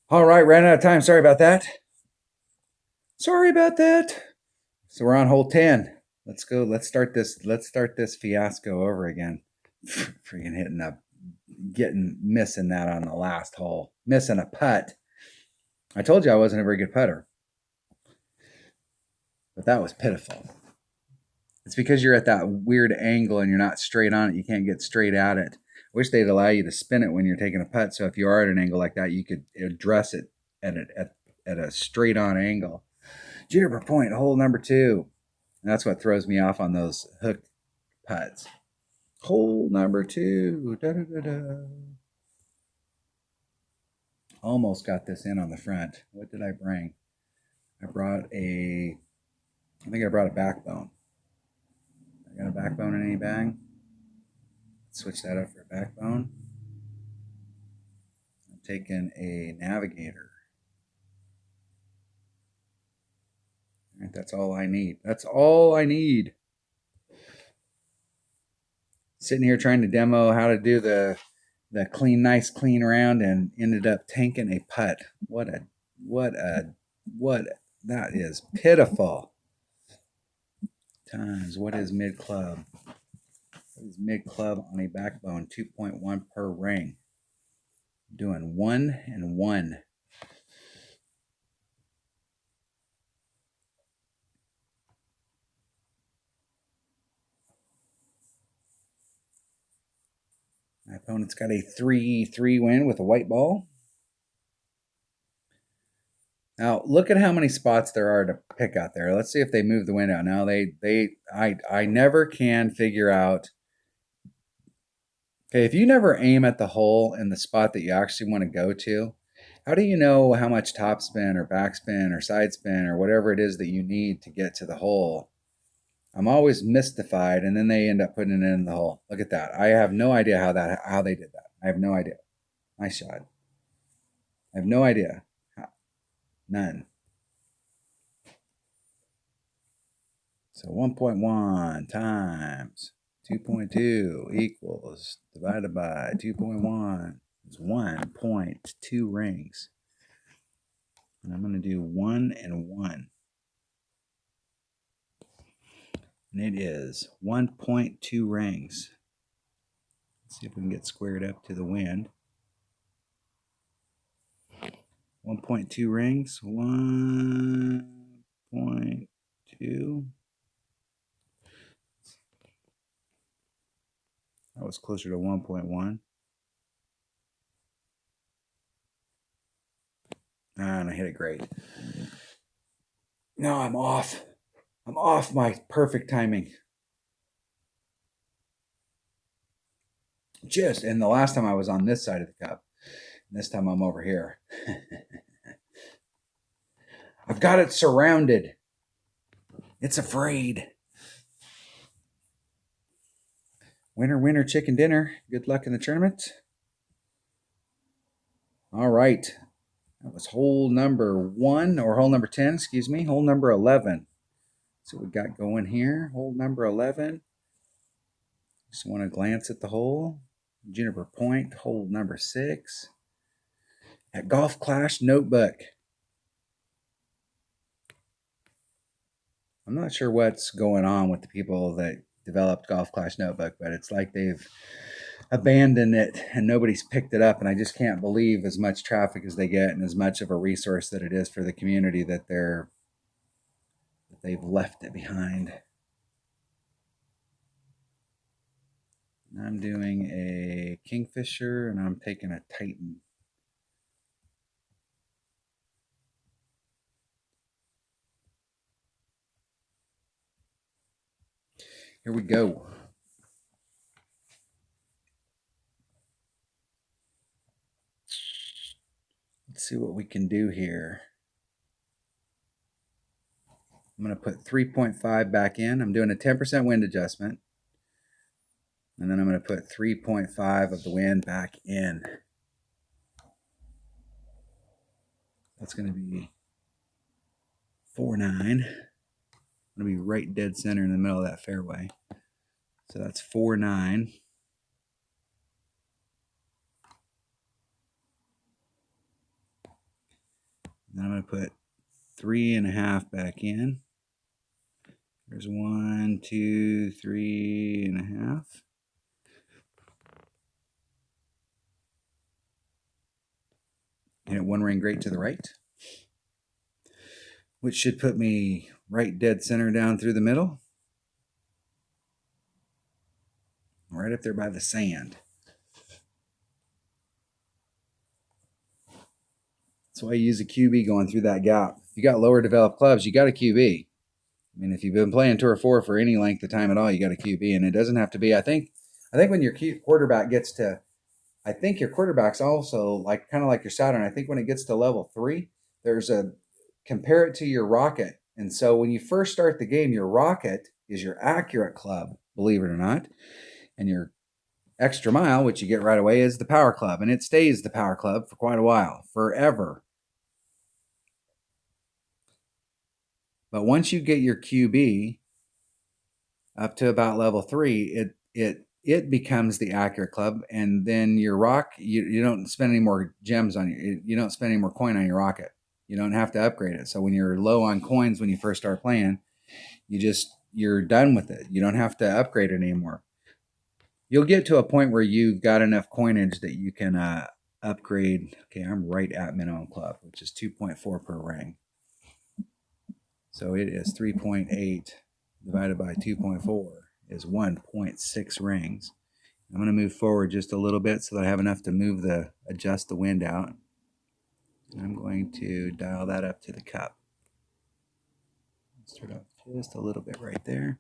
All right, ran out of time. Sorry about that. Sorry about that. So we're on hole 10. Let's go. Let's start this fiasco over again. Freaking hitting up, missing that on the last hole. Missing a putt. I told you I wasn't a very good putter, but that was pitiful. It's because you're at that weird angle and you're not straight on it. You can't get straight at it. I wish they'd allow you to spin it when you're taking a putt. So if you are at an angle like that, you could address it at a straight on angle. Juniper Point, hole number 2. And that's what throws me off on those hook putts. Hole number 2. Da, da, da, da. Almost got this in on the front. What did I bring? I think I brought a backbone. I got a backbone in any bag? Switch that up for a backbone. I'm taking a navigator. All right, that's all I need. That's all I need. Sitting here trying to demo how to do the nice clean round and ended up tanking a putt. What that is pitiful. Times what is mid club? What is mid club on a backbone? 2.1 per ring. Doing 1 and 1. My opponent's got a 3-3 win with a white ball. Now look at how many spots there are to pick out there. Let's see if they move the wind out. Now I never can figure out. Okay, if you never aim at the hole in the spot that you actually want to go to, how do you know how much topspin or backspin or side spin or whatever it is that you need to get to the hole? I'm always mystified, and then they end up putting it in the hole. Look at that. I have no idea how they did that. I have no idea. Nice shot. I have no idea. None. So 1.1 times 2.2 equals divided by 2.1 is 1.2 rings. And I'm going to do 1 and 1. And it is 1.2 rings. Let's see if we can get squared up to the wind. 1.2 rings. 1.2. That was closer to 1.1. And I hit it great. No, I'm off. I'm off my perfect timing. And the last time I was on this side of the cup. This time I'm over here. I've got it surrounded. It's afraid. Winner, winner, chicken dinner. Good luck in the tournament. All right. That was hole number 1, or hole number 10, excuse me. Hole number 11. So we got going here. Hole number 11. Just want to glance at the hole. Juniper Point, hole number 6. At Golf Clash Notebook. I'm not sure what's going on with the people that developed Golf Clash Notebook, but it's like they've abandoned it and nobody's picked it up. And I just can't believe as much traffic as they get and as much of a resource that it is for the community that they've left it behind. I'm doing a Kingfisher and I'm taking a Titan. Here we go. Let's see what we can do here. I'm going to put 3.5 back in. I'm doing a 10% wind adjustment. And then I'm going to put 3.5 of the wind back in. That's going to be 4.9. I'm going to be right dead center in the middle of that fairway. So that's 4.9. Then I'm going to put 3.5 back in. There's 1, 2, 3.5. And one ring great to the right, which should put me right dead center down through the middle. Right up there by the sand. That's why I use a QB going through that gap. If you got lower developed clubs, you got a QB. I mean, if you've been playing Tour 4 for any length of time at all, you got a QB, and it doesn't have to be. I think when your quarterback gets to, I think your quarterback's also like kind of like your Saturn. I think when it gets to level 3, there's a compare it to your rocket, and so when you first start the game, your rocket is your accurate club, believe it or not, and your extra mile, which you get right away, is the power club, and it stays the power club for quite a while, forever. But once you get your QB up to about level 3, it becomes the accurate club, and then your rock, you don't spend any more gems on you don't spend any more coin on your rocket. You don't have to upgrade it. So when you're low on coins when you first start playing, you're done with it. You don't have to upgrade it anymore. You'll get to a point where you've got enough coinage that you can upgrade. Okay, I'm right at minimum club, which is 2.4 per ring. So it is 3.8 divided by 2.4 is 1.6 rings. I'm going to move forward just a little bit so that I have enough to adjust the wind out. I'm going to dial that up to the cup. Start off just a little bit right there.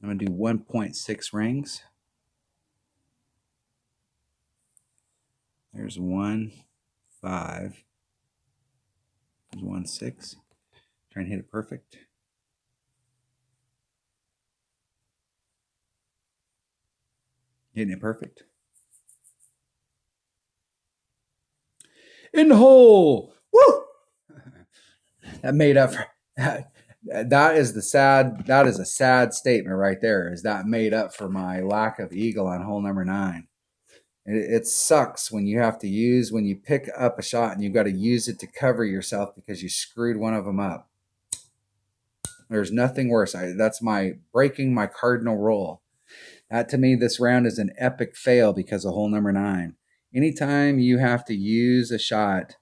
I'm going to do 1.6 rings. There's 1, 5. There's 1, 6. Try and hit it perfect. Hitting it perfect. In the hole! Woo! That made up for that is a sad statement right there. Is that made up for my lack of eagle on hole number 9? It sucks when you pick up a shot and you've got to use it to cover yourself because you screwed one of them up. There's nothing worse. That's breaking my cardinal rule. That to me, this round is an epic fail because of hole number 9. Anytime you have to use a shot,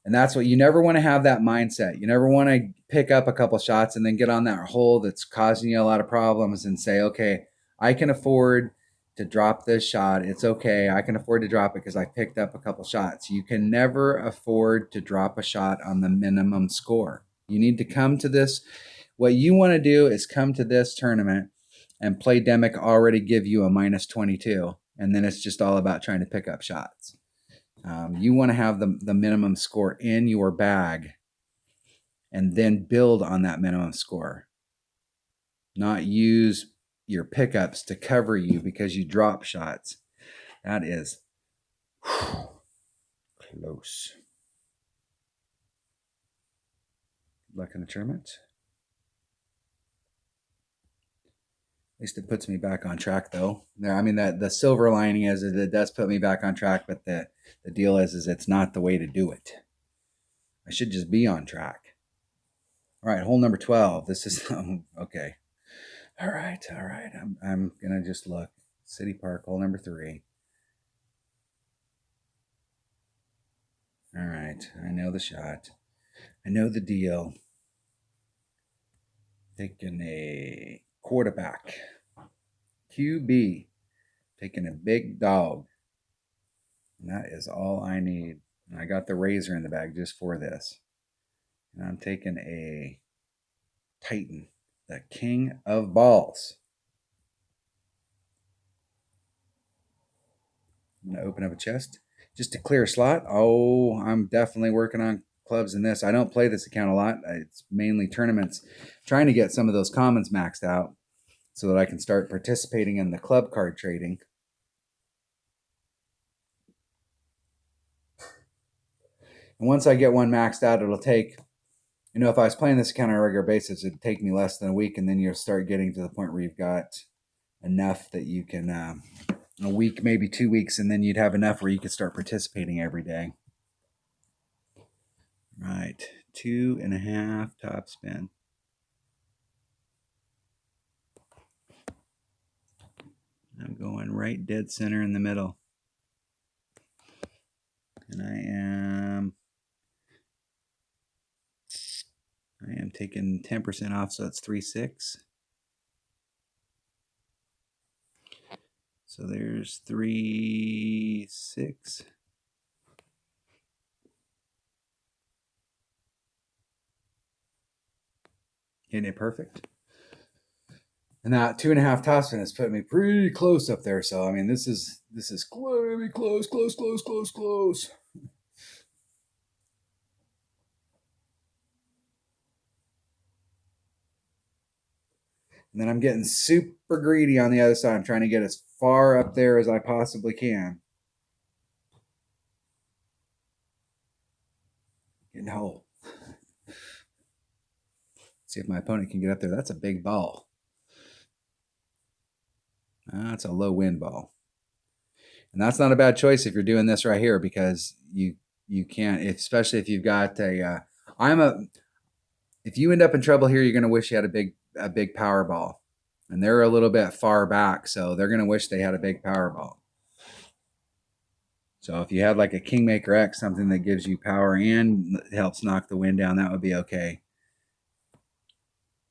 and that's what you never want to have that mindset. You never want to pick up a couple shots and then get on that hole that's causing you a lot of problems and say, okay, I can afford to drop this shot. It's okay. I can afford to drop it because I picked up a couple shots. You can never afford to drop a shot on the minimum score. You need to come to this. What you want to do is come to this tournament and play Demic already give you a -22. And then it's just all about trying to pick up shots. You want to have the minimum score in your bag and then build on that minimum score. Not use your pickups to cover you because you drop shots. That is close. Good luck in the tournament. At least it puts me back on track, though. I mean, the silver lining is it does put me back on track, but the deal is it's not the way to do it. I should just be on track. All right, hole number 12. This is okay. All right. I'm gonna just look. City Park, hole number 3. All right, I know the shot. I know the deal. Taking a quarterback. QB. Taking a big dog. And that is all I need. And I got the razor in the bag just for this. And I'm taking a Titan. The king of balls. I'm going to open up a chest. Just to clear a slot. Oh, I'm definitely working on clubs in this. I don't play this account a lot. It's mainly tournaments. Trying to get some of those commons maxed out so that I can start participating in the club card trading. And once I get one maxed out, it'll take, if I was playing this account on a regular basis, it'd take me less than a week, and then you'll start getting to the point where you've got enough that you can, a week, maybe 2 weeks, and then you'd have enough where you could start participating every day. 2.5 top spin. I'm going right dead center in the middle. And I am taking 10% off, so it's 3.6. So there's 3.6. Isn't it perfect? And that 2.5 topspin has put me pretty close up there. So I mean, this is close. And then I'm getting super greedy on the other side. I'm trying to get as far up there as I possibly can. No. See if my opponent can get up there. That's a big ball. That's a low wind ball. And that's not a bad choice if you're doing this right here, because you can't, especially if you've got if you end up in trouble here, you're going to wish you had a big power ball. And they're a little bit far back, so they're going to wish they had a big power ball. So if you had like a Kingmaker X, something that gives you power and helps knock the wind down, that would be okay.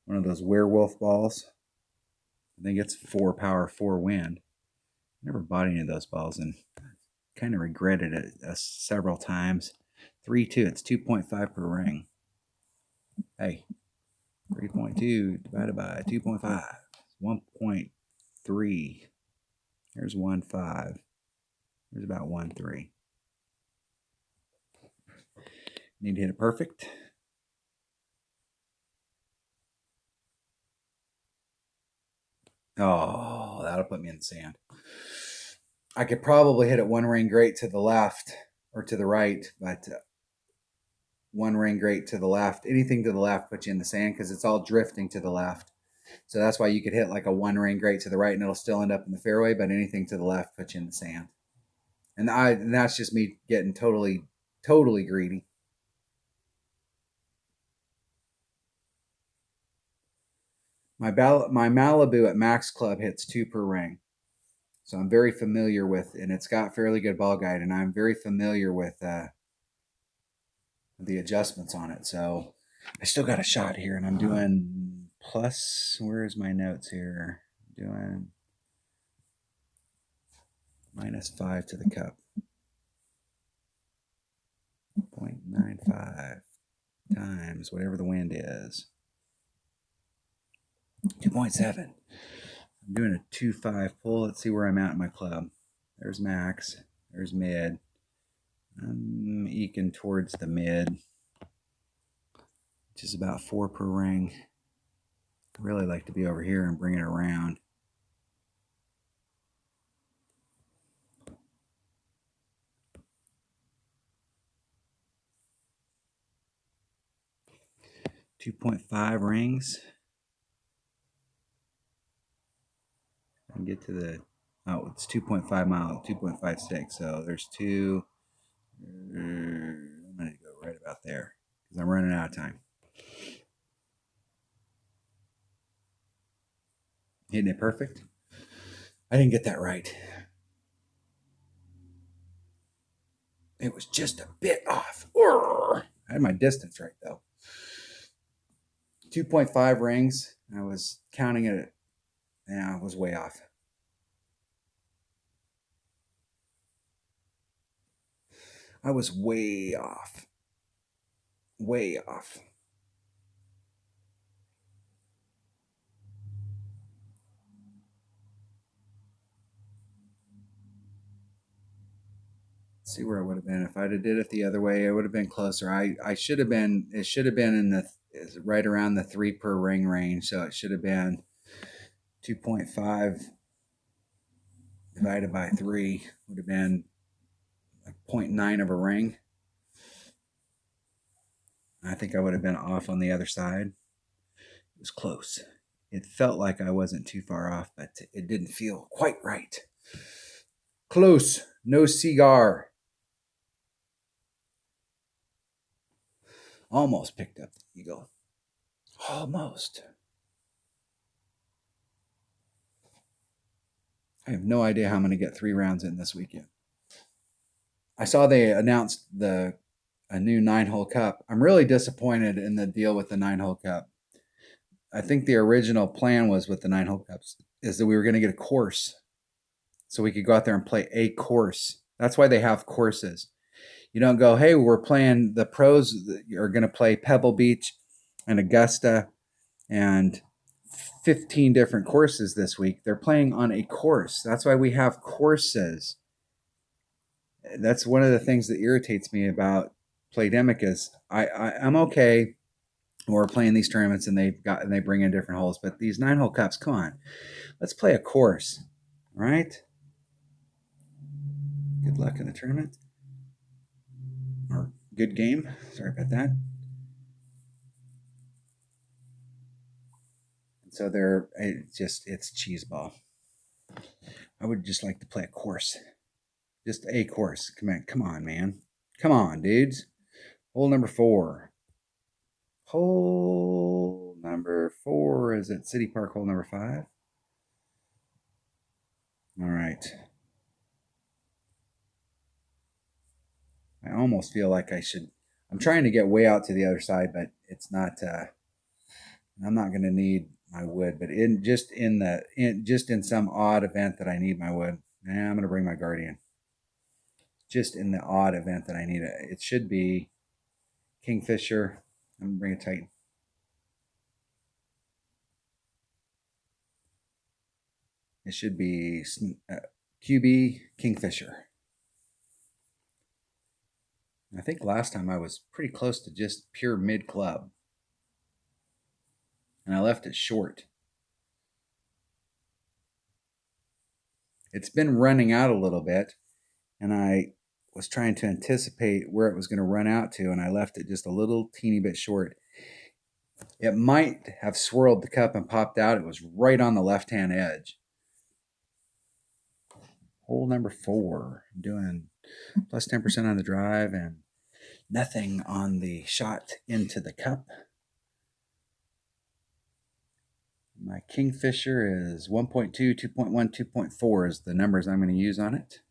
One of those werewolf balls. I think it's 4 power, 4 wind. Never bought any of those balls and kind of regretted it several times. 3.2, it's 2.5 per ring. Hey, 3.2 divided by 2.5, 1.3. Here's 1.5. Here's about 1.3. Need to hit it perfect. Oh, that'll put me in the sand. I could probably hit it 1 ring great to the left or to the right, but 1 ring great to the left. Anything to the left puts you in the sand because it's all drifting to the left. So that's why you could hit like a 1 ring great to the right and it'll still end up in the fairway, but anything to the left puts you in the sand. And that's just me getting totally greedy. My Malibu at Max Club hits 2 per ring. So I'm very familiar with, and it's got fairly good ball guide, and I'm very familiar with the adjustments on it. So I still got a shot here, and I'm doing plus, where's my notes here? I'm doing -5 to the cup. 0.95 times whatever the wind is. 2.7. I'm doing a 2.5 pull. Let's see where I'm at in my club. There's max. There's mid. I'm eking towards the mid, which is about 4 per ring. I really like to be over here and bring it around. .5 rings. I can get to the, oh, it's 2.5 miles, 2.56. So there's 2. I'm going to go right about there because I'm running out of time. Hitting it perfect. I didn't get that right. It was just a bit off. I had my distance right though. 2.5 rings. I was counting it. Yeah, I was way off. I was way off. Way off. See where I would have been if I'd have did it the other way. I would have been closer. I should have been. It should have been in the right around the 3 per ring range. So it should have been 2.5 divided by 3 would have been like 0.9 of a ring. I think I would have been off on the other side. It was close. It felt like I wasn't too far off, but it didn't feel quite right. Close. No cigar. Almost picked up the eagle. Almost. I have no idea how I'm going to get 3 rounds in this weekend. I saw they announced a new 9-hole cup. I'm really disappointed in the deal with the 9-hole cup. I think the original plan was with the 9-hole cups is that we were going to get a course so we could go out there and play a course. That's why they have courses. You don't go, hey, we're playing, the pros are going to play Pebble Beach and Augusta and 15 different courses this week. They're playing on a course. That's why we have courses. That's one of the things that irritates me about Playdemic is I'm okay. We're playing these tournaments and they bring in different holes, but these 9-hole cups, come on, let's play a course, right? Good luck in the tournament, or good game. Sorry about that. And so it's cheeseball. I would just like to play a course, just a course. Come on, man, come on, dudes. Hole number 4. Hole number 4 is at City Park. Hole number 5. All right. I almost feel like I should. I'm trying to get way out to the other side, but it's not. I'm not going to need my wood, but in some odd event that I need my wood, I'm going to bring my guardian. Just in the odd event that I need it, it should be Kingfisher. I'm going to bring a Titan. It should be QB Kingfisher. I think last time I was pretty close to just pure mid club. And I left it short. It's been running out a little bit, and I was trying to anticipate where it was going to run out to, and I left it just a little teeny bit short. It might have swirled the cup and popped out. It was right on the left-hand edge. Hole number 4, I'm doing plus 10% on the drive and nothing on the shot into the cup. My Kingfisher is 1.2, 2.1, 2.4 is the numbers I'm going to use on it.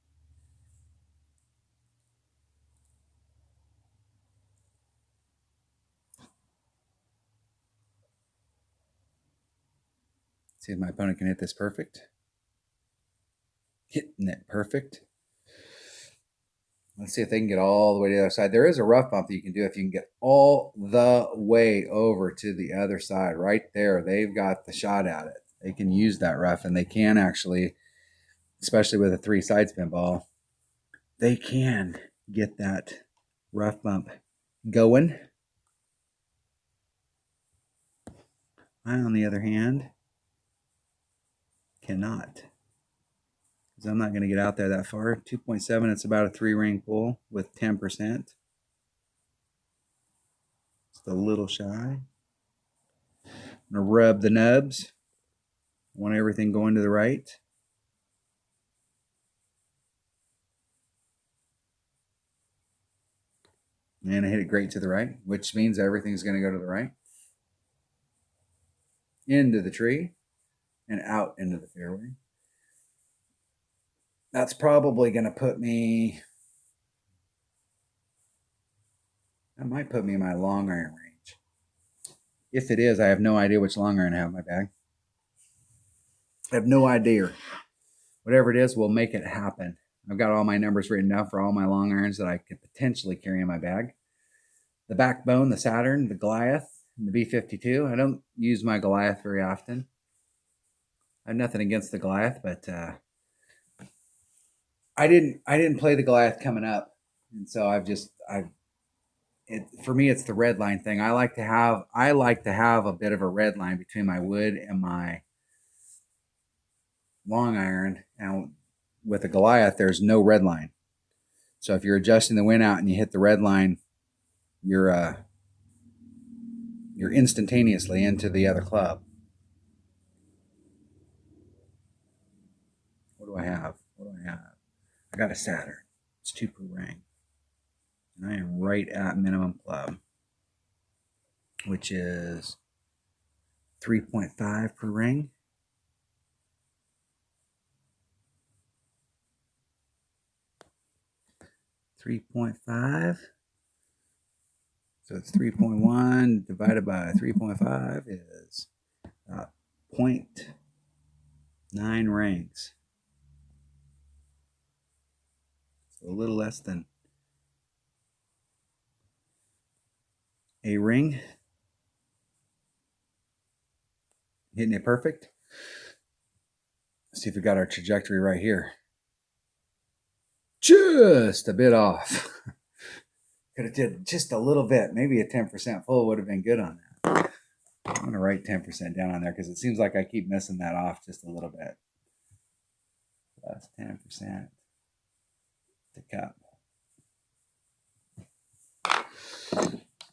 See if my opponent can hit this perfect. Hitting it perfect. Let's see if they can get all the way to the other side. There is a rough bump that you can do if you can get all the way over to the other side. Right there, they've got the shot at it. They can use that rough, and they can actually, especially with a 3 side spin ball, they can get that rough bump going. I, on the other hand, cannot. Because I'm not going to get out there that far. 2.7, it's about a 3-ring pull with 10%. Just a little shy. I'm going to rub the nubs. Want everything going to the right. And I hit it great to the right, which means everything's going to go to the right. Into the tree and out into the fairway. That's probably going to put me, that might put me in my long iron range. If it is, I have no idea which long iron I have in my bag. I have no idea. Whatever it is, we'll make it happen. I've got all my numbers written down for all my long irons that I could potentially carry in my bag. The Backbone, the Saturn, the Goliath, and the B-52. I don't use my Goliath very often. I have nothing against the Goliath, but I didn't play the Goliath coming up, and so for me it's the red line thing. I like to have a bit of a red line between my wood and my long iron, and with a Goliath there's no red line. So if you're adjusting the wind out and you hit the red line, you're instantaneously into the other club. What do I have? I got a Saturn. It's 2 per ring. And I am right at minimum club. which is 3.5 per ring. .5. So it's 3.1 divided by 3.5 is 0.9 rings. So a little less than a ring. Hitting it perfect. Let's see if we got our trajectory right here. Just a bit off. Could have did just a little bit. Maybe a 10% full would have been good on that. I'm going to write 10% down on there because it seems like I keep missing that off just a little bit. Plus 10% to cup.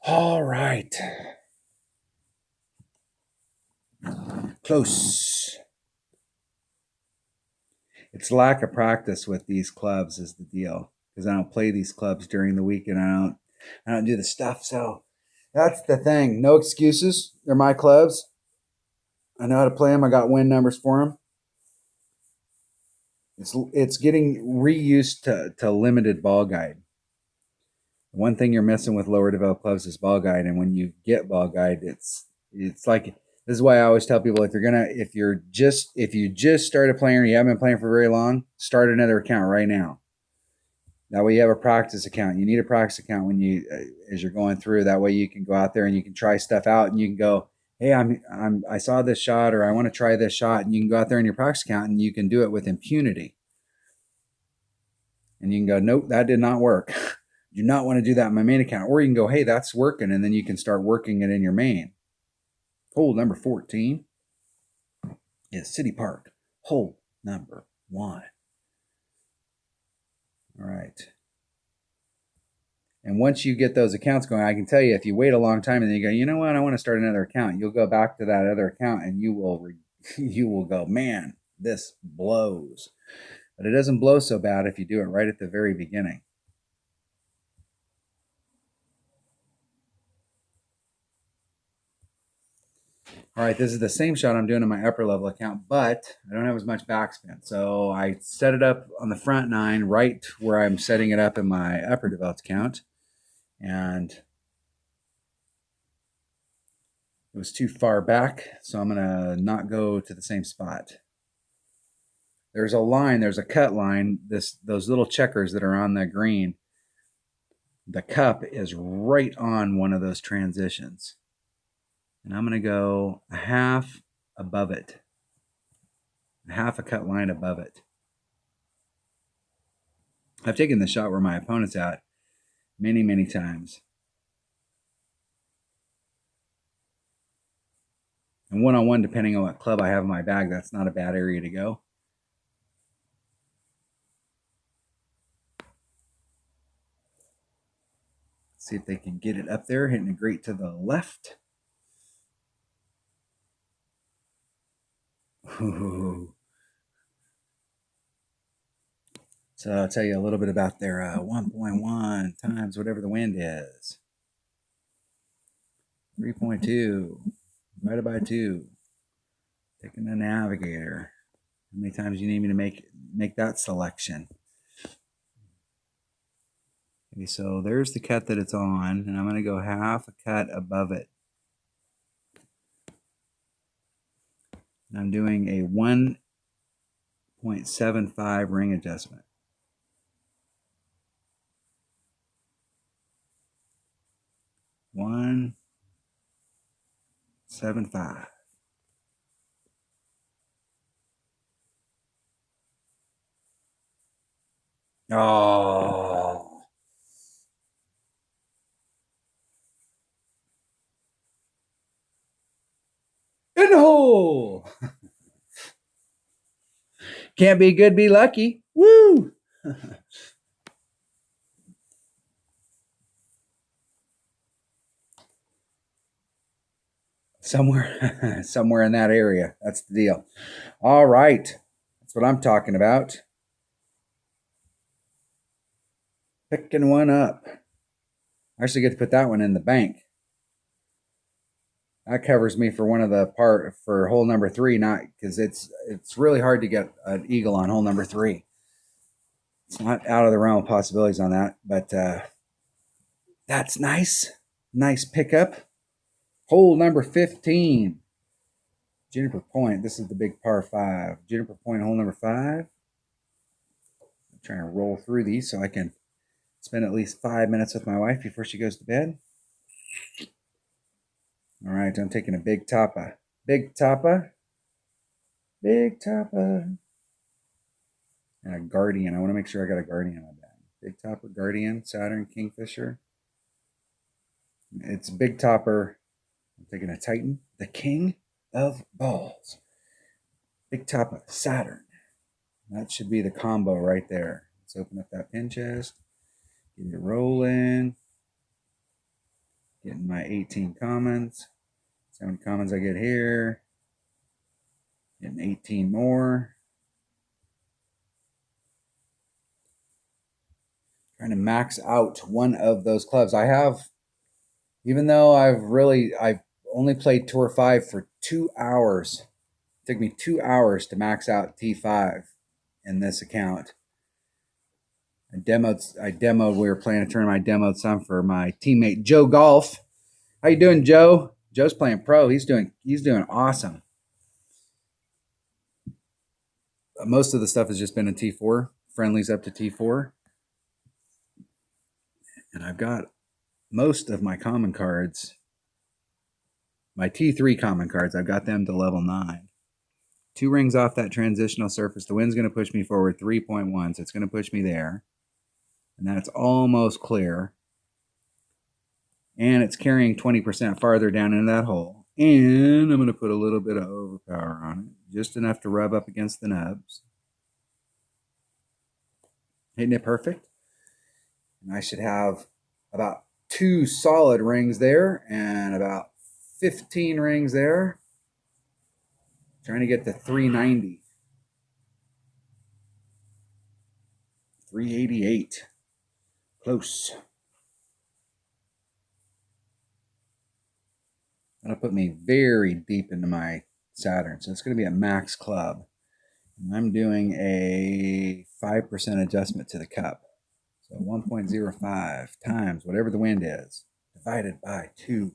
All right. Close. It's lack of practice with these clubs is the deal, because I don't play these clubs during the week and I don't do the stuff. So that's the thing. No excuses. They're my clubs. I know how to play them. I got win numbers for them. It's getting reused to limited ball guide. One thing you're missing with lower developed clubs is ball guide, and when you get ball guide, it's like, this is why I always tell people, if you just started playing or you haven't been playing for very long, start another account right now. That way you have a practice account. You need a practice account when you as you're going through. That way you can go out there and you can try stuff out, and you can go, hey, I saw this shot, or I want to try this shot, and you can go out there in your practice account and you can do it with impunity. And you can go, nope, that did not work. Do not want to do that in my main account. Or you can go, hey, that's working, and then you can start working it in your main. Hole number 14 is City Park. Hole number 1. All right. And once you get those accounts going, I can tell you, if you wait a long time and then you go, you know what, I want to start another account, you'll go back to that other account and you will go, man, this blows. But it doesn't blow so bad if you do it right at the very beginning. All right, this is the same shot I'm doing in my upper level account, but I don't have as much backspin. So I set it up on the front 9 right where I'm setting it up in my upper developed account. And it was too far back, so I'm going to not go to the same spot. There's a line, there's a cut line, those little checkers that are on the green. The cup is right on one of those transitions. And I'm going to go a half above it. A half a cut line above it. I've taken the shot where my opponent's at many, many times. And one-on-one, depending on what club I have in my bag, that's not a bad area to go. See if they can get it up there, hitting it great to the left. Ooh. So I'll tell you a little bit about their 1.1 times whatever the wind is. 3.2 divided by 2. Taking the navigator. How many times you need me to make that selection? Okay, so there's the cut that it's on, and I'm going to go half a cut above it. And I'm doing a 1.75 ring adjustment. 1.75. Oh. In the hole. Can't be good, be lucky. Woo! somewhere in that area. That's the deal. All right. That's what I'm talking about. Picking one up. I actually get to put that one in the bank. That covers me for one of the part for hole number 3, not because it's really hard to get an eagle on hole number 3. It's not out of the realm of possibilities on that, but that's nice. Nice pickup. Hole number 15. Juniper Point. This is the big par 5. Juniper Point, hole number 5. I'm trying to roll through these so I can spend at least 5 minutes with my wife before she goes to bed. All right, I'm taking a big topper. Big topper. Big topper. And a Guardian. I want to make sure I got a Guardian on that. Big topper, Guardian, Saturn, Kingfisher. It's big topper. I'm taking a Titan, the king of balls. Big topper, Saturn. That should be the combo right there. Let's open up that pin chest. Get it rolling. Getting my 18 commons. See how many commons I get here. Getting 18 more. Trying to max out one of those clubs. I have, even though I've only played Tour 5 for 2 hours. It took me 2 hours to max out T5 in this account. I demoed, we were playing a tournament, I demoed some for my teammate Joe Golf. How you doing, Joe? Joe's playing pro. He's doing awesome. Most of the stuff has just been in T4, friendlies up to T4. And I've got most of my common cards, my T3 common cards, I've got them to level 9. 2 rings off that transitional surface. The wind's going to push me forward 3.1, so it's going to push me there. And that's almost clear. And it's carrying 20% farther down into that hole. And I'm going to put a little bit of overpower on it, just enough to rub up against the nubs. Hitting it perfect. And I should have about 2 solid rings there and about 15 rings there. Trying to get to 390. 388. Close. That'll put me very deep into my Saturn. So it's going to be a max club. And I'm doing a 5% adjustment to the cup. So 1.05 times whatever the wind is, divided by 2.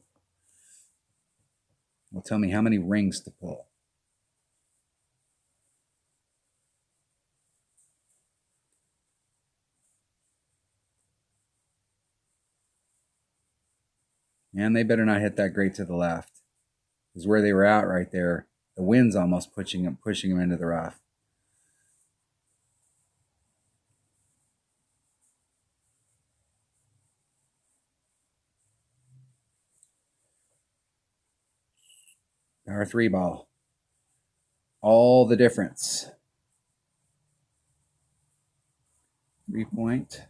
Will tell me how many rings to pull. And they better not hit that great to the left. Because where they were out right there, the wind's almost pushing them into the rough. Power 3 ball. All the difference. 3 point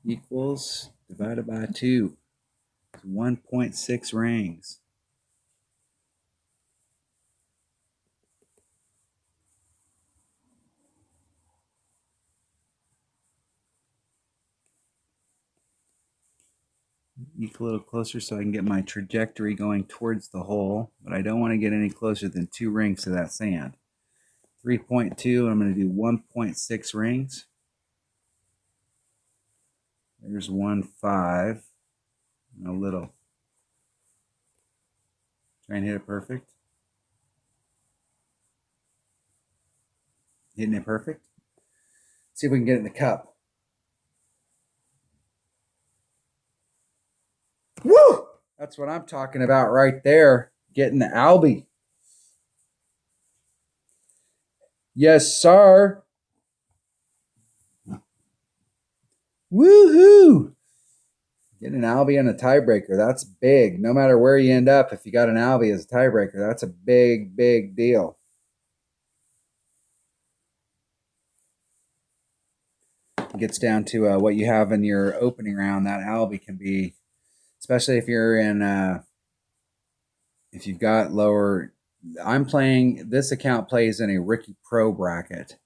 equals divided by 2. 1.6 rings. Eke a little closer so I can get my trajectory going towards the hole, but I don't want to get any closer than 2 rings to that sand. 3.2, I'm going to do 1.6 rings. There's 1.5. A little. Try and hit it perfect. Hitting it perfect. See if we can get it in the cup. Woo! That's what I'm talking about right there. Getting the Albie. Yes, sir. Woohoo! Getting an Albie and a tiebreaker, that's big. No matter where you end up, if you got an Albie as a tiebreaker, that's a big, big deal. It gets down to what you have in your opening round. That Albie can be, especially if you're in, if you've got lower. I'm playing, this account plays in a Rookie Pro bracket.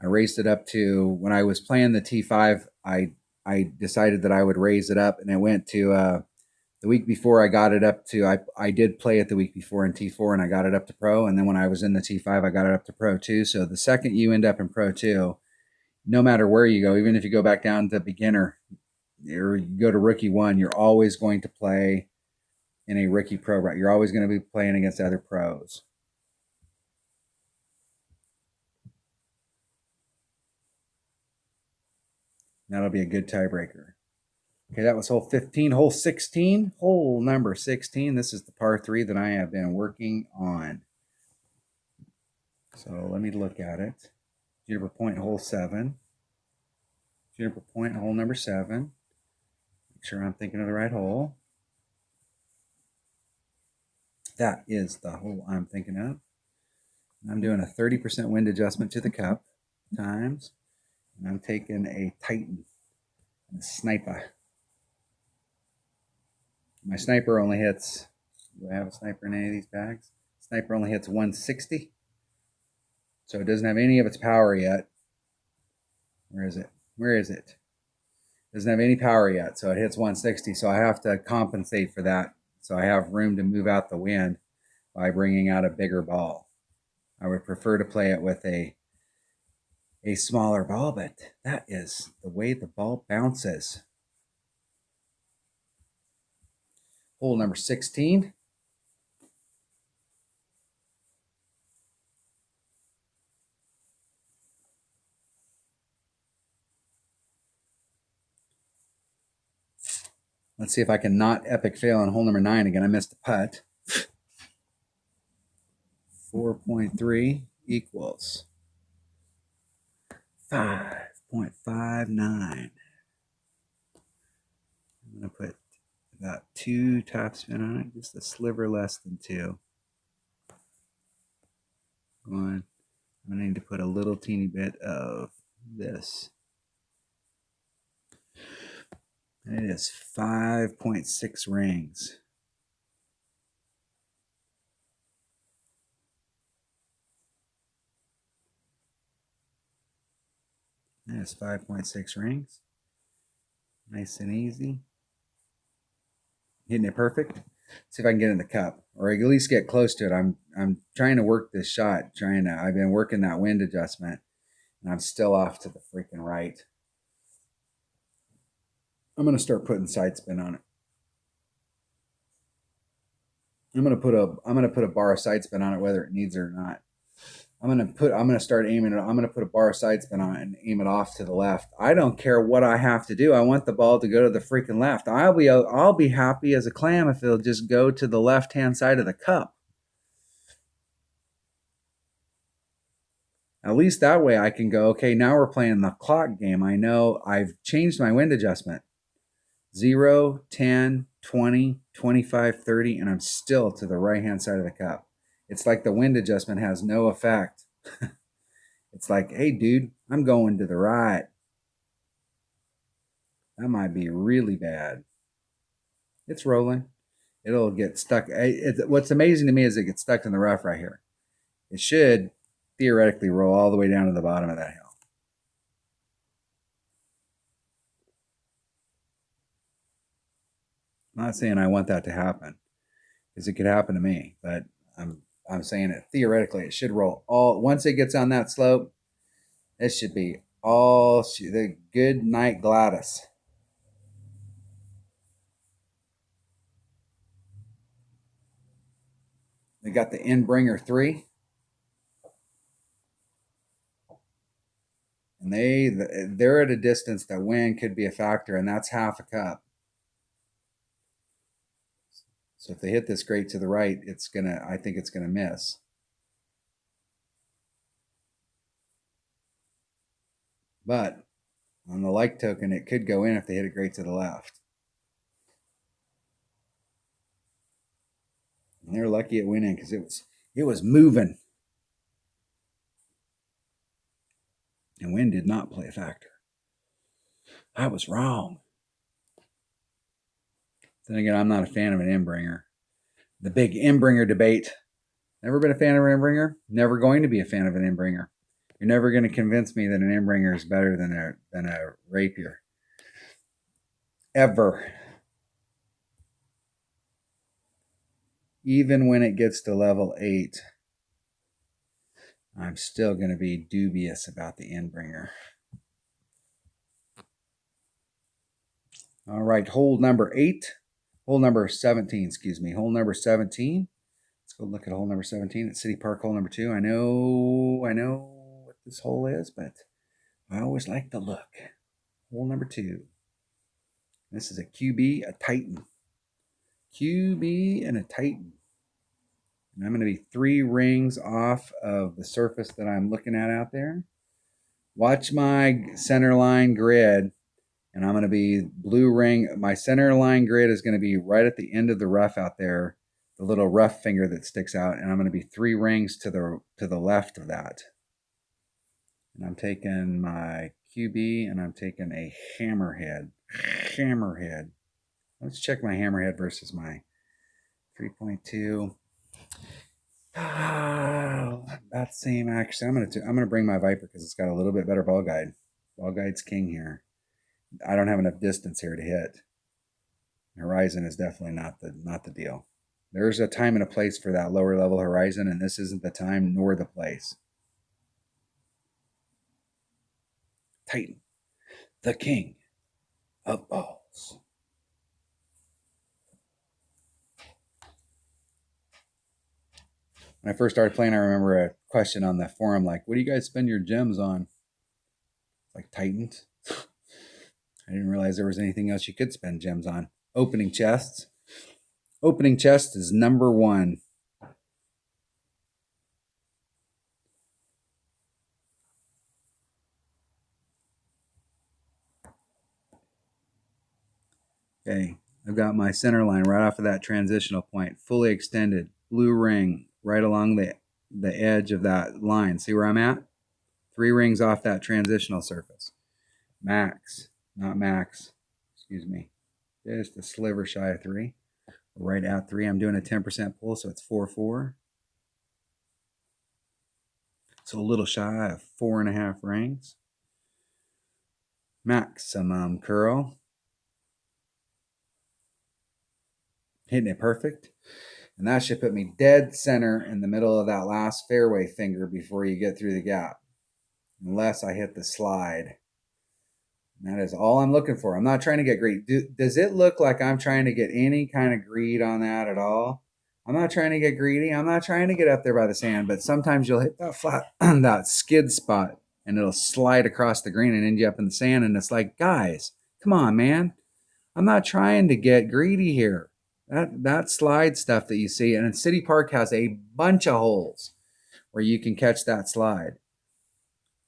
I raised it up to, when I was playing the T5, I decided that I would raise it up, and it went to The week before I got it up to, I did play it the week before in T4 and I got it up to Pro. And then when I was in the T5, I got it up to Pro 2. So the second you end up in Pro 2, no matter where you go, even if you go back down to beginner or you go to Rookie 1, you're always going to play in a Rookie Pro route. You're always going to be playing against other pros. That'll be a good tiebreaker. Okay, that was hole 15. Hole 16, hole number 16. This is the par 3 that I have been working on. So let me look at it. Juniper Point, hole 7. Juniper Point, hole number 7. Make sure I'm thinking of the right hole. That is the hole I'm thinking of. I'm doing a 30% wind adjustment to the cup times. And I'm taking a Titan and a sniper. My sniper only hits, do I have a sniper in any of these bags? Sniper only hits 160. So it doesn't have any of its power yet. Where is it? Where is it? It doesn't have any power yet, so it hits 160. So I have to compensate for that. So I have room to move out the wind by bringing out a bigger ball. I would prefer to play it with a smaller ball, but that is the way the ball bounces. Hole number 16. Let's see if I can not epic fail on hole number 9 again. I missed the putt. 4.3 equals 5.59. I'm going to put about 2 topspin on it, just a sliver less than 2. I'm going to need to put a little teeny bit of this. And it is 5.6 rings. That is 5.6 rings. Nice and easy. Hitting it perfect. See if I can get in the cup, or at least get close to it. I'm trying to work this shot. I've been working that wind adjustment, and I'm still off to the freaking right. I'm gonna start putting side spin on it. I'm gonna put a bar of side spin on it, whether it needs it or not. I'm gonna start aiming it. I'm gonna put a bar of side spin on it and aim it off to the left. I don't care what I have to do. I want the ball to go to the freaking left. I'll be happy as a clam if it'll just go to the left-hand side of the cup. At least that way I can go, okay, now we're playing the clock game. I know I've changed my wind adjustment. 0, 10, 20, 25, 30, and I'm still to the right-hand side of the cup. It's like the wind adjustment has no effect. It's like, hey, dude, I'm going to the right. That might be really bad. It's rolling. It'll get stuck. What's amazing to me is it gets stuck in the rough right here. It should theoretically roll all the way down to the bottom of that hill. I'm not saying I want that to happen, because it could happen to me, but I'm saying it theoretically. It should roll all once it gets on that slope. It should be all the good night Gladys. They got the Inbringer 3. And they're at a distance that wind could be a factor, and that's half a cup. So if they hit this great to the right, I think it's gonna miss. But on the like token, it could go in if they hit it great to the left. And they're lucky it went in because it was moving. And wind did not play a factor. I was wrong. Then again, I'm not a fan of an Inbringer. The big Inbringer debate. Never been a fan of an Inbringer. Never going to be a fan of an Inbringer. You're never going to convince me that an Inbringer is better than a rapier. Ever. even when it gets to level 8, I'm still going to be dubious about the Endbringer. All right, hole number 8. Hole number 17, excuse me. Hole number 17. Let's go look at hole number 17 at City Park, hole number 2. I know what this hole is, but I always like to look. Hole number 2. This is a QB, a Titan. QB and a Titan. And I'm going to be 3 rings off of the surface that I'm looking at out there. Watch my center line grid, and I'm going to be blue ring. My center line grid is going to be right at the end of the rough out there, the little rough finger that sticks out, and I'm going to be 3 rings to the left of that. And I'm taking my QB, and I'm taking a hammerhead. Hammerhead. Let's check my hammerhead versus my 3.2. That same actually. I'm gonna bring my Viper because it's got a little bit better ball guide. Ball guide's king here. I don't have enough distance here to hit. Horizon is definitely not the deal. There's a time and a place for that lower level horizon, and this isn't the time nor the place. Titan, the king of balls. When I first started playing, I remember a question on the forum like, what do you guys spend your gems on? Like Titans. I didn't realize there was anything else you could spend gems on. Opening chests. Opening chest is number 1. Okay, I've got my center line right off of that transitional point, fully extended, blue ring right along the edge of that line. See where I'm at? 3 rings off that transitional surface. Max, not max, excuse me. Just a sliver shy of 3. Right at 3. I'm doing a 10% pull, so it's 4-4. So a little shy of 4.5 rings. Maximum curl. Hitting it perfect. And that should put me dead center in the middle of that last fairway finger before you get through the gap. Unless I hit the slide. And that is all I'm looking for. I'm not trying to get greedy. Does it look like I'm trying to get any kind of greed on that at all? I'm not trying to get greedy. I'm not trying to get up there by the sand, but sometimes you'll hit that flat, that skid spot, and it'll slide across the green and end you up in the sand. And it's like, guys, come on, man. I'm not trying to get greedy here. That slide stuff that you see, and City Park has a bunch of holes where you can catch that slide.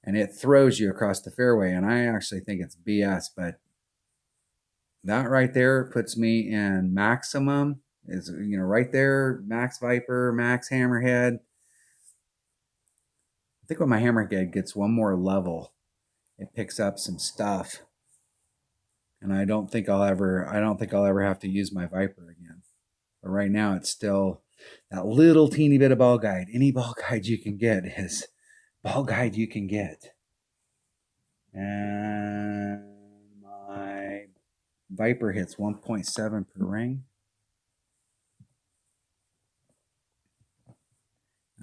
And it throws you across the fairway. And I actually think it's BS, but that right there puts me in maximum. Is, right there, max Viper, max hammerhead. I think when my hammerhead gets one more level, it picks up some stuff. And I don't think I'll ever have to use my Viper again. But right now it's still that little teeny bit of ball guide. Any ball guide you can get is ball guide you can get. And my Viper hits 1.7 per ring.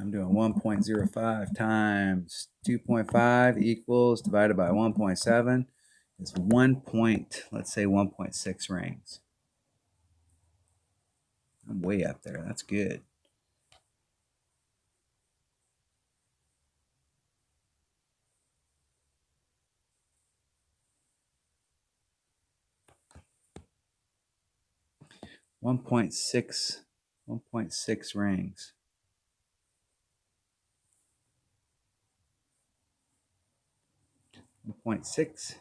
I'm doing 1.05 times 2.5 equals divided by 1.7 is let's say 1.6 rings. I'm way up there. That's good. One point six rings. 1.6.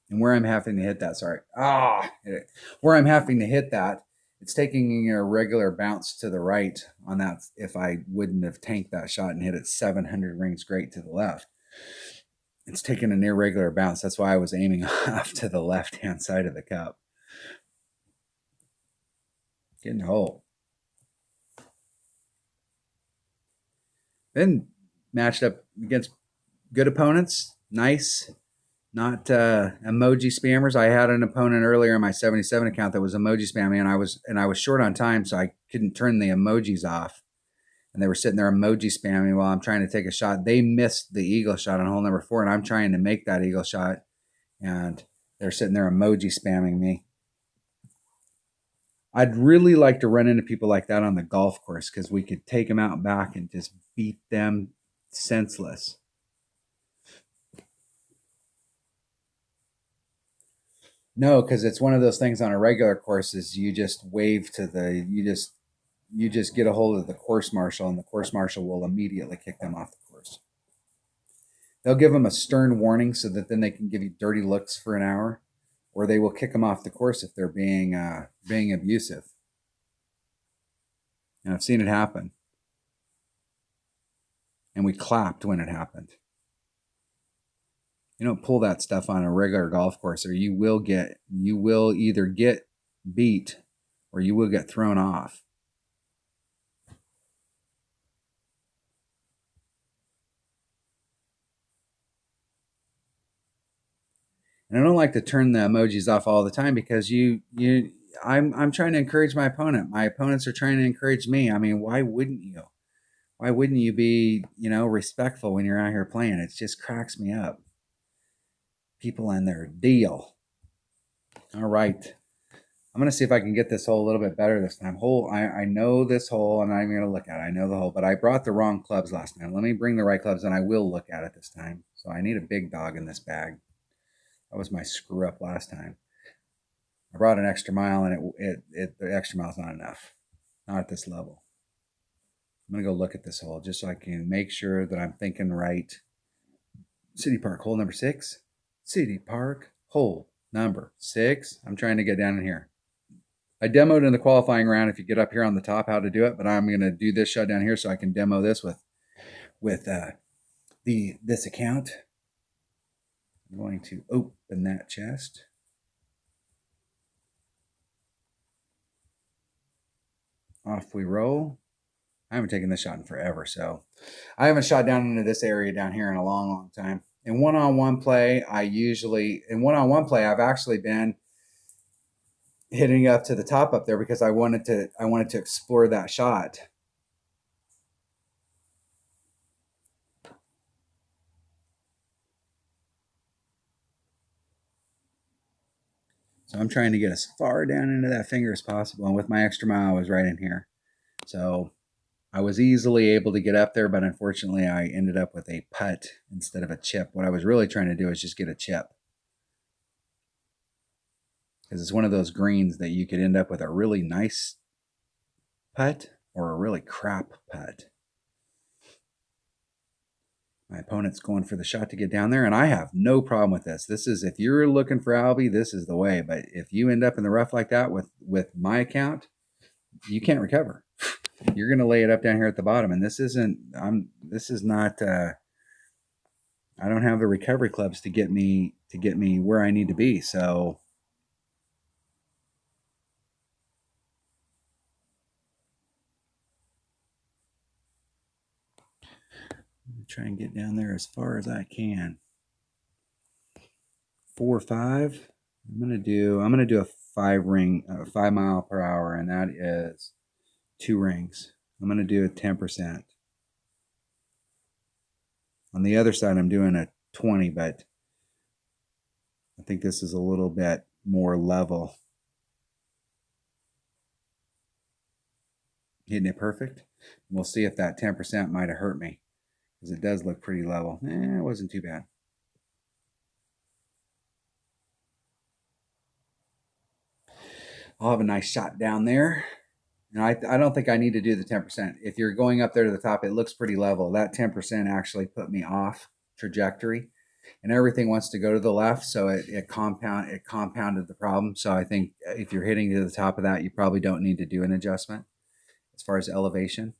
And where I'm having to hit that, where I'm having to hit that, it's taking a regular bounce to the right on that. If I wouldn't have tanked that shot and hit it 700 rings straight to the left, it's taking an irregular bounce. That's why I was aiming off to the left-hand side of the cup. Getting a hole. Been matched up against good opponents. Nice. not emoji spammers. I had an opponent earlier in my 77 account that was emoji spamming, and I was short on time, so I couldn't turn the emojis off. And they were sitting there emoji spamming while I'm trying to take a shot. They missed the eagle shot on hole number 4, and I'm trying to make that eagle shot, and they're sitting there emoji spamming me. I'd really like to run into people like that on the golf course because we could take them out back and just beat them senseless. No, because it's one of those things on a regular course is you just wave to the you just get a hold of the course marshal, and the course marshal will immediately kick them off the course. They'll give them a stern warning so that then they can give you dirty looks for an hour, or they will kick them off the course if they're being abusive. And I've seen it happen. And we clapped when it happened. You don't pull that stuff on a regular golf course, or you will either get beat or you will get thrown off. And I don't like to turn the emojis off all the time because I'm trying to encourage my opponent. My opponents are trying to encourage me. I mean, why wouldn't you? Why wouldn't you be, respectful when you're out here playing? It just cracks me up. People and their deal. All right. I'm going to see if I can get this hole a little bit better this time. I know this hole, and I'm going to look at it. I know the hole, but I brought the wrong clubs last time. Let me bring the right clubs, and I will look at it this time. So I need a big dog in this bag. That was my screw up last time. I brought an extra mile, and the extra mile's not enough. Not at this level. I'm going to go look at this hole just so I can make sure that I'm thinking right. City Park, hole number 6. City Park, hole number 6. I'm trying to get down in here. I demoed in the qualifying round, if you get up here on the top, how to do it, but I'm going to do this shot down here so I can demo this with this account. I'm going to open that chest. Off we roll. I haven't taken this shot in forever, so I haven't shot down into this area down here in a long, long time. In one-on-one play, I've actually been hitting up to the top up there because I wanted to explore that shot. So I'm trying to get as far down into that finger as possible. And with my extra mile, I was right in here. So I was easily able to get up there, but unfortunately I ended up with a putt instead of a chip. What I was really trying to do is just get a chip. Because it's one of those greens that you could end up with a really nice putt or a really crap putt. My opponent's going for the shot to get down there, and I have no problem with this. This is, if you're looking for Albie, this is the way. But if you end up in the rough like that with my account, you can't recover. You're going to lay it up down here at the bottom, and this is not. I don't have the recovery clubs to get me where I need to be. So try and get down there as far as I can. 4 or 5. I'm gonna do a 5 mile per hour, and that is 2 rings. I'm gonna do a 10%. On the other side, I'm doing a 20, but I think this is a little bit more level. Hitting it perfect. We'll see if that 10% might have hurt me, because it does look pretty level. It wasn't too bad. I'll have a nice shot down there. And I don't think I need to do the 10%. If you're going up there to the top, it looks pretty level. That 10% actually put me off trajectory, and everything wants to go to the left, so it compounded the problem. So I think if you're hitting to the top of that, you probably don't need to do an adjustment as far as elevation.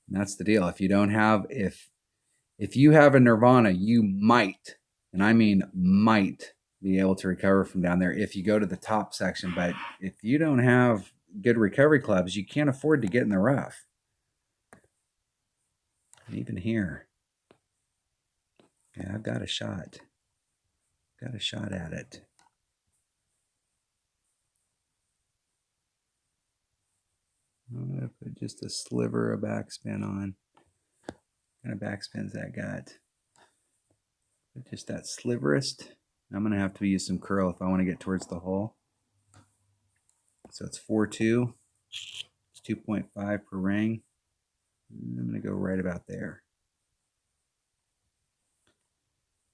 And that's the deal. If you don't have if you have a Nirvana, you might, and I mean might, be able to recover from down there if you go to the top section. But if you don't have good recovery clubs, you can't afford to get in the rough. And even here, Yeah, I've got a shot. Got a shot at it. I'm going to put just a sliver of backspin on. What kind of backspin's that got? Just that sliverest. I'm going to have to use some curl if I want to get towards the hole. So it's 4.2. It's 2.5 per ring. I'm going to go right about there.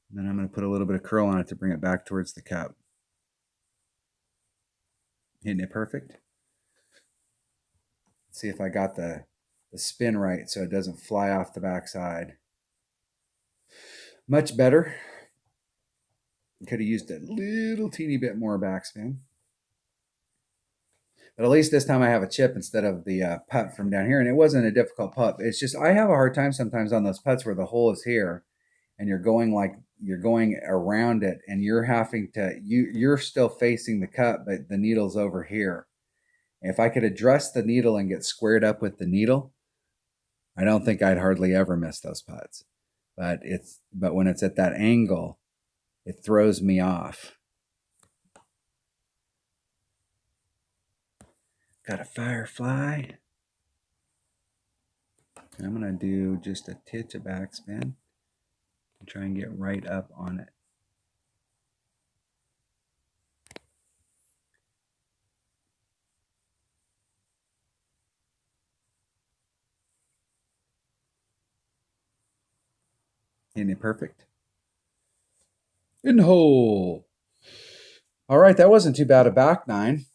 And then I'm going to put a little bit of curl on it to bring it back towards the cup. Hitting it perfect. Let's see if I got the spin right so it doesn't fly off the backside. Much better. Could have used a little teeny bit more backspin. But at least this time I have a chip instead of the putt from down here. And it wasn't a difficult putt. It's just I have a hard time sometimes on those putts where the hole is here and you're going around it and you're having to, you're still facing the cup, but the needle's over here. If I could address the needle and get squared up with the needle, I don't think I'd hardly ever miss those putts. But when it's at that angle, it throws me off. Got a firefly. And I'm going to do just a titch of backspin and try and get right up on it. Isn't it perfect? In hole. All right, that wasn't too bad a back nine.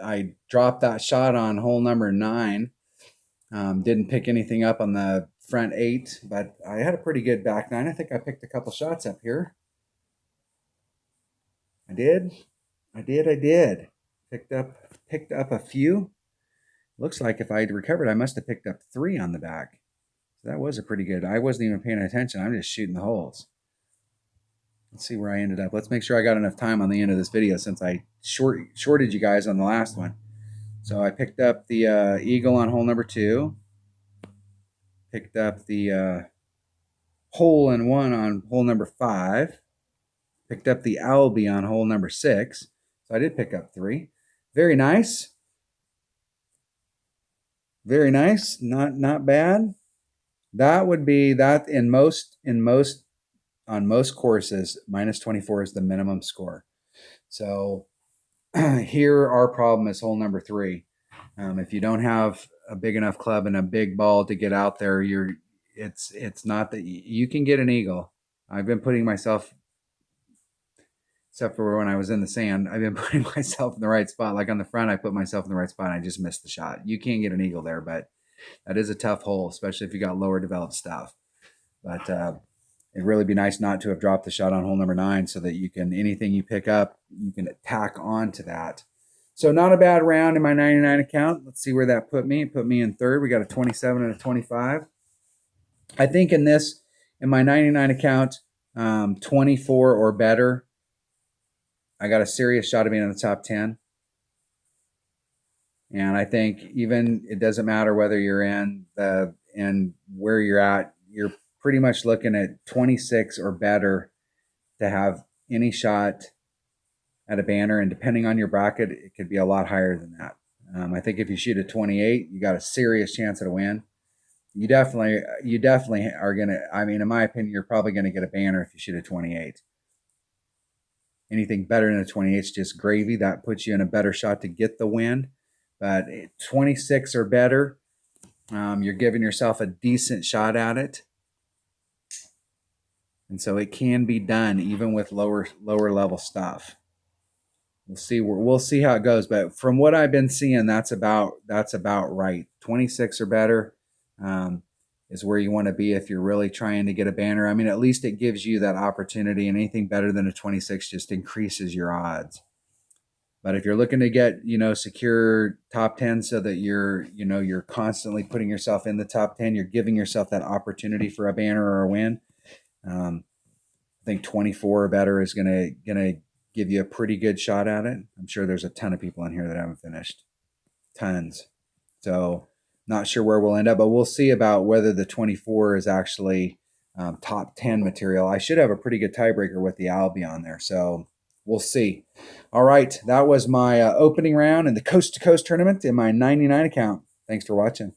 I dropped that shot on hole number 9. Didn't pick anything up on the front 8, but I had a pretty good back 9. I think I picked a couple shots up here. I did. Picked up a few. Looks like if I had recovered, I must have picked up 3 on the back. So that was a pretty good. I wasn't even paying attention. I'm just shooting the holes. Let's see where I ended up. Let's make sure I got enough time on the end of this video since I shorted you guys on the last one. So I picked up the eagle on hole number 2. Picked up the hole in one on hole number 5. Picked up the Albie on hole number 6. So I did pick up 3. Very nice. Very nice. Not bad. That would be that on most courses, minus 24 is the minimum score. So here our problem is hole number 3. If you don't have a big enough club and a big ball to get out there, it's not that you can get an eagle. I've been putting myself, except for when I was in the sand, I've been putting myself in the right spot. Like on the front, I put myself in the right spot and I just missed the shot. You can get an eagle there, but that is a tough hole, especially if you got lower developed stuff. But it'd really be nice not to have dropped the shot on hole number 9 so that you can, anything you pick up, you can tack on to that. So not a bad round in my 99 account. Let's see where that put me. It put me in 3rd. We got a 27 and a 25. I think in my 99 account, 24 or better, I got a serious shot of being in the top 10. And I think even it doesn't matter whether you're in where you're at, you're pretty much looking at 26 or better to have any shot at a banner. And depending on your bracket, it could be a lot higher than that. I think if you shoot a 28, you got a serious chance at a win. You definitely are going to, I mean, in my opinion, you're probably going to get a banner if you shoot a 28. Anything better than a 28 is just gravy. That puts you in a better shot to get the win. But 26 or better, you're giving yourself a decent shot at it. And so it can be done even with lower level stuff. We'll see how it goes. But from what I've been seeing, that's about right. 26 or better is where you want to be if you're really trying to get a banner. I mean, at least it gives you that opportunity, and anything better than a 26 just increases your odds. But if you're looking to get, secure top 10 so that you're constantly putting yourself in the top 10, you're giving yourself that opportunity for a banner or a win. I think 24 or better is going to give you a pretty good shot at it. I'm sure there's a ton of people in here that haven't finished. Tons. So not sure where we'll end up, but we'll see about whether the 24 is actually top 10 material. I should have a pretty good tiebreaker with the Albion there. So we'll see. All right. That was my opening round in the Coast to Coast tournament in my 99 account. Thanks for watching.